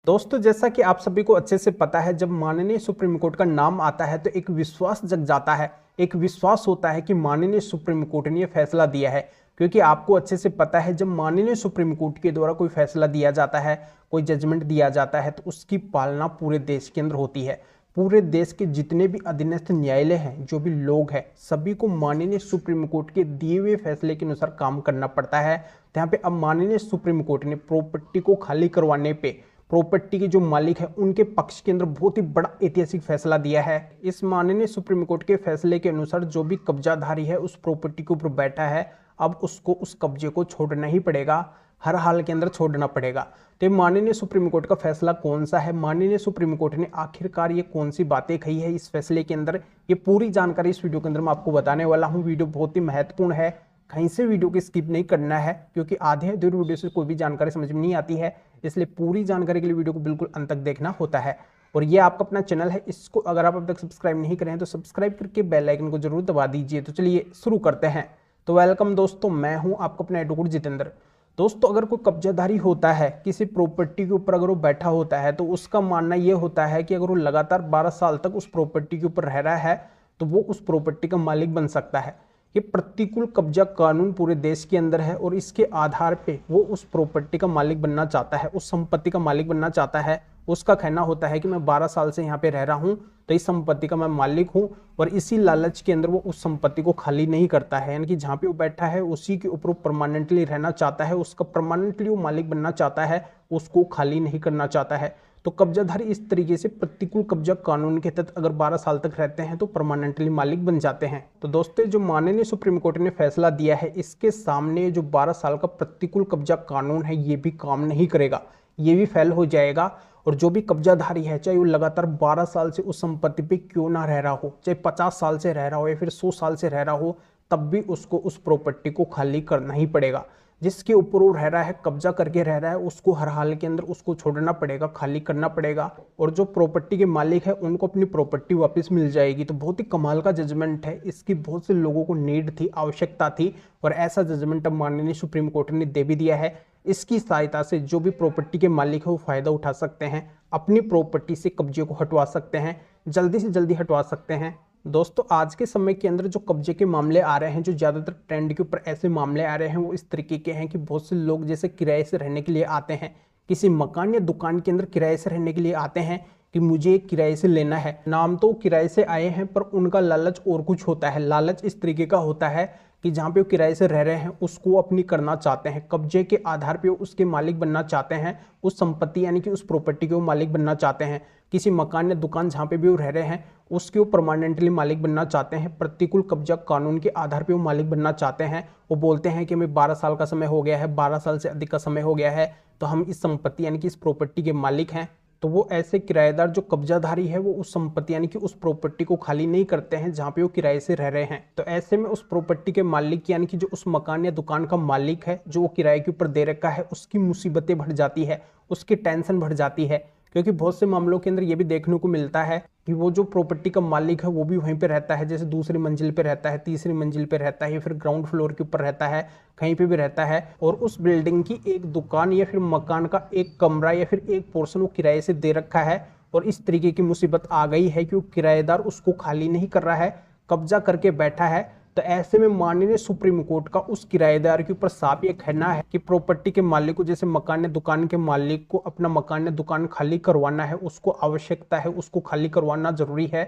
दोस्तों, जैसा कि आप सभी को अच्छे से पता है, जब माननीय सुप्रीम कोर्ट का नाम आता है तो एक विश्वास जग जाता है। एक विश्वास होता है कि माननीय सुप्रीम कोर्ट ने यह फैसला दिया है। क्योंकि आपको अच्छे से पता है, जब माननीय सुप्रीम कोर्ट के द्वारा कोई फैसला दिया जाता है, कोई जजमेंट दिया जाता है, तो उसकी पालना पूरे देश के अंदर होती है। पूरे देश के जितने भी अधीनस्थ न्यायालय हैं, जो भी लोग हैं, सभी को माननीय सुप्रीम कोर्ट के दिए हुए फैसले के अनुसार काम करना पड़ता है। तो यहाँ पे अब माननीय सुप्रीम कोर्ट ने प्रॉपर्टी को खाली करवाने पे प्रॉपर्टी के जो मालिक है उनके पक्ष के अंदर बहुत ही बड़ा ऐतिहासिक फैसला दिया है। इस माननीय सुप्रीम कोर्ट के फैसले के अनुसार जो भी कब्जाधारी है उस प्रॉपर्टी के ऊपर बैठा है, अब उसको उस कब्जे को छोड़ना ही पड़ेगा, हर हाल के अंदर छोड़ना पड़ेगा। तो माननीय सुप्रीम कोर्ट का फैसला कौन सा है, माननीय सुप्रीम कोर्ट ने आखिरकार ये कौन सी बातें कही है इस फैसले के अंदर, ये पूरी जानकारी इस वीडियो के अंदर मैं आपको बताने वाला हूँ। वीडियो बहुत ही महत्वपूर्ण है, कहीं से वीडियो को स्किप नहीं करना है, क्योंकि आधे अधूरी वीडियो से कोई भी जानकारी समझ में नहीं आती है। इसलिए पूरी जानकारी के लिए वीडियो को बिल्कुल अंत तक देखना होता है। और ये आपका अपना चैनल है, इसको अगर आप अब तक सब्सक्राइब नहीं करें तो सब्सक्राइब करके बेल आइकन को जरूर दबा दीजिए। तो चलिए शुरू करते हैं। तो वेलकम दोस्तों, मैं हूं आपका अपना एडवोकेट जितेंद्र। दोस्तों, अगर कोई कब्जाधारी होता है किसी प्रॉपर्टी के ऊपर, अगर वो बैठा होता है, तो उसका मानना ये होता है कि अगर वो लगातार 12 साल तक उस प्रॉपर्टी के ऊपर रह रहा है तो वो उस प्रॉपर्टी का मालिक बन सकता है। ये प्रतिकूल कब्जा कानून पूरे देश के अंदर है और इसके आधार पे वो उस प्रॉपर्टी का मालिक बनना चाहता है, उस संपत्ति का मालिक बनना चाहता है। उसका कहना होता है कि मैं 12 साल से यहाँ पे रह रहा हूँ तो इस संपत्ति का मैं मालिक हूँ, और इसी लालच के अंदर वो उस संपत्ति को खाली नहीं करता है। यानी कि जहाँ पे वो बैठा है उसी के ऊपर वो परमानेंटली रहना चाहता है, उसका परमानेंटली वो मालिक बनना चाहता है, उसको खाली नहीं करना चाहता है। तो कब्जाधारी इस तरीके से प्रतिकूल कब्जा कानून के तहत अगर 12 साल तक रहते हैं तो परमानेंटली मालिक बन जाते हैं। तो दोस्तों, जो माननीय सुप्रीम कोर्ट ने फैसला दिया है, इसके सामने जो 12 साल का प्रतिकूल कब्जा कानून है ये भी काम नहीं करेगा, ये भी फेल हो जाएगा। और जो भी कब्जाधारी है, चाहे वो लगातार 12 साल से उस संपत्ति पे क्यों ना रह रहा हो, चाहे 50 साल से रह रहा हो या फिर 100 साल से रह रहा हो, तब भी उसको उस प्रॉपर्टी को खाली करना ही पड़ेगा। जिसके ऊपर वो रह रहा है, कब्जा करके रह रहा है, उसको हर हाल के अंदर उसको छोड़ना पड़ेगा, खाली करना पड़ेगा। और जो प्रॉपर्टी के मालिक है उनको अपनी प्रॉपर्टी वापस मिल जाएगी। तो बहुत ही कमाल का जजमेंट है, इसकी बहुत से लोगों को नीड थी, आवश्यकता थी, और ऐसा जजमेंट अब माननीय सुप्रीम कोर्ट ने दे भी दिया है। इसकी सहायता से जो भी प्रॉपर्टी के मालिक है वो फायदा उठा सकते हैं, अपनी प्रॉपर्टी से कब्जे को हटवा सकते हैं, जल्दी से जल्दी हटवा सकते हैं। दोस्तों, आज के समय के अंदर जो कब्जे के मामले आ रहे हैं, जो ज़्यादातर ट्रेंड के ऊपर ऐसे मामले आ रहे हैं, वो इस तरीके के हैं कि बहुत से लोग जैसे किराए से रहने के लिए आते हैं, किसी मकान या दुकान के अंदर किराए से रहने के लिए आते हैं कि मुझे किराए से लेना है। नाम तो किराए से आए हैं पर उनका लालच और कुछ होता है। लालच इस तरीके का होता है कि जहाँ पे वो किराए से रह रहे हैं उसको अपनी करना चाहते हैं, कब्जे के आधार पे वो उसके मालिक बनना चाहते हैं, उस संपत्ति यानी कि उस प्रॉपर्टी के वो मालिक बनना चाहते हैं। किसी मकान या दुकान जहाँ पे भी वो रह रहे हैं उसके वो परमानेंटली मालिक बनना चाहते हैं, प्रतिकूल कब्जा कानून के आधार पे वो मालिक बनना चाहते हैं। वो बोलते हैं कि हमें 12 साल का समय हो गया है, 12 साल से अधिक का समय हो गया है, तो हम इस संपत्ति यानी कि इस प्रॉपर्टी के मालिक हैं। तो वो ऐसे किराएदार जो कब्जाधारी है वो उस संपत्ति यानी कि उस प्रॉपर्टी को खाली नहीं करते हैं जहाँ पे वो किराए से रह रहे हैं। तो ऐसे में उस प्रॉपर्टी के मालिक यानी कि जो उस मकान या दुकान का मालिक है, जो वो किराए के ऊपर दे रखा है, उसकी मुसीबतें बढ़ जाती है, उसकी टेंशन बढ़ जाती है। क्योंकि बहुत से मामलों के अंदर ये भी देखने को मिलता है कि वो जो प्रॉपर्टी का मालिक है वो भी वहीं पे रहता है, जैसे दूसरी मंजिल पे रहता है, तीसरी मंजिल पे रहता है, या फिर ग्राउंड फ्लोर के ऊपर रहता है, कहीं पे भी रहता है, और उस बिल्डिंग की एक दुकान या फिर मकान का एक कमरा या फिर एक पोर्शन वो किराए से दे रखा है। और इस तरीके की मुसीबत आ गई है कि वो किराएदार उसको खाली नहीं कर रहा है, कब्जा करके बैठा है। तो ऐसे में माननीय सुप्रीम कोर्ट का उस किराएदार के ऊपर साफ ये कहना है कि प्रॉपर्टी के मालिक को, जैसे मकान या दुकान के मालिक को अपना मकान या दुकान खाली करवाना है, उसको आवश्यकता है, उसको खाली करवाना जरूरी है।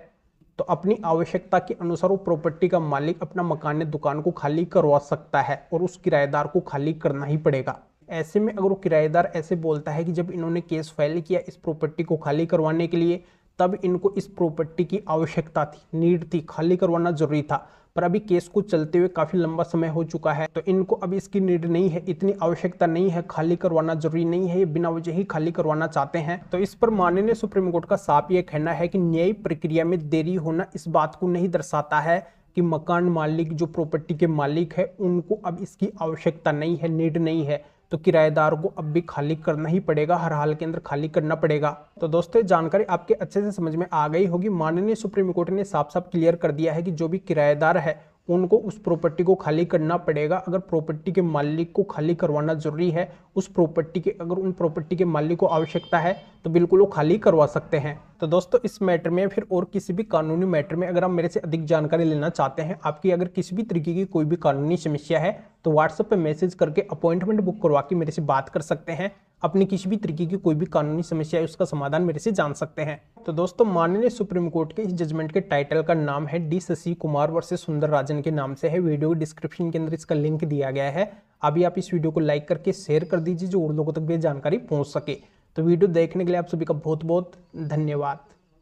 तो अपनी आवश्यकता के अनुसार वो प्रॉपर्टी का मालिक अपना मकान या दुकान को खाली करवा सकता है और उस किराएदार को खाली करना ही पड़ेगा। ऐसे में अगर वो किराएदार ऐसे बोलता है कि जब इन्होंने केस फाइल किया इस प्रॉपर्टी को खाली करवाने के लिए, तब इनको इस प्रॉपर्टी की आवश्यकता थी, नीड थी, खाली करवाना जरूरी था, पर अभी केस को चलते हुए काफी लंबा समय हो चुका है, तो इनको अभी इसकी नीड नहीं है, इतनी आवश्यकता नहीं है, खाली करवाना जरूरी नहीं है, ये बिना वजह ही खाली करवाना चाहते हैं। तो इस पर माननीय सुप्रीम कोर्ट का साफ ये कहना है कि न्यायिक प्रक्रिया में देरी होना इस बात को नहीं दर्शाता है कि मकान मालिक, जो प्रॉपर्टी के मालिक है, उनको अब इसकी आवश्यकता नहीं है, नीड नहीं है, तो किराएदार को अब भी खाली करना ही पड़ेगा, हर हाल के अंदर खाली करना पड़ेगा। तो दोस्तों, जानकारी आपके अच्छे से समझ में आ गई होगी। माननीय सुप्रीम कोर्ट ने साफ साफ क्लियर कर दिया है कि जो भी किराएदार है उनको उस प्रॉपर्टी को खाली करना पड़ेगा। अगर प्रॉपर्टी के मालिक को खाली करवाना जरूरी है, उस प्रॉपर्टी के अगर उन प्रॉपर्टी के मालिक को आवश्यकता है तो बिल्कुल वो खाली करवा सकते हैं। तो दोस्तों इस मैटर में फिर और किसी भी कानूनी मैटर में अगर आप मेरे से अधिक जानकारी लेना चाहते हैं, आपकी अगर किसी भी तरीके की कोई भी कानूनी समस्या है तो व्हाट्सएप पे मैसेज करके अपॉइंटमेंट बुक करवा के मेरे से बात कर सकते हैं। अपनी किसी भी तरीके की कोई भी कानूनी समस्या है उसका समाधान मेरे से जान सकते हैं। तो दोस्तों माननीय सुप्रीम कोर्ट के इस जजमेंट के टाइटल का नाम है डी शशि कुमार वर्सेस सुंदर राजन के नाम से है। वीडियो के डिस्क्रिप्शन के अंदर इसका लिंक दिया गया है। अभी आप इस वीडियो को लाइक करके शेयर कर दीजिए जो और लोगों तक भी जानकारी पहुंच सके। तो वीडियो देखने के लिए आप सभी का बहुत बहुत धन्यवाद।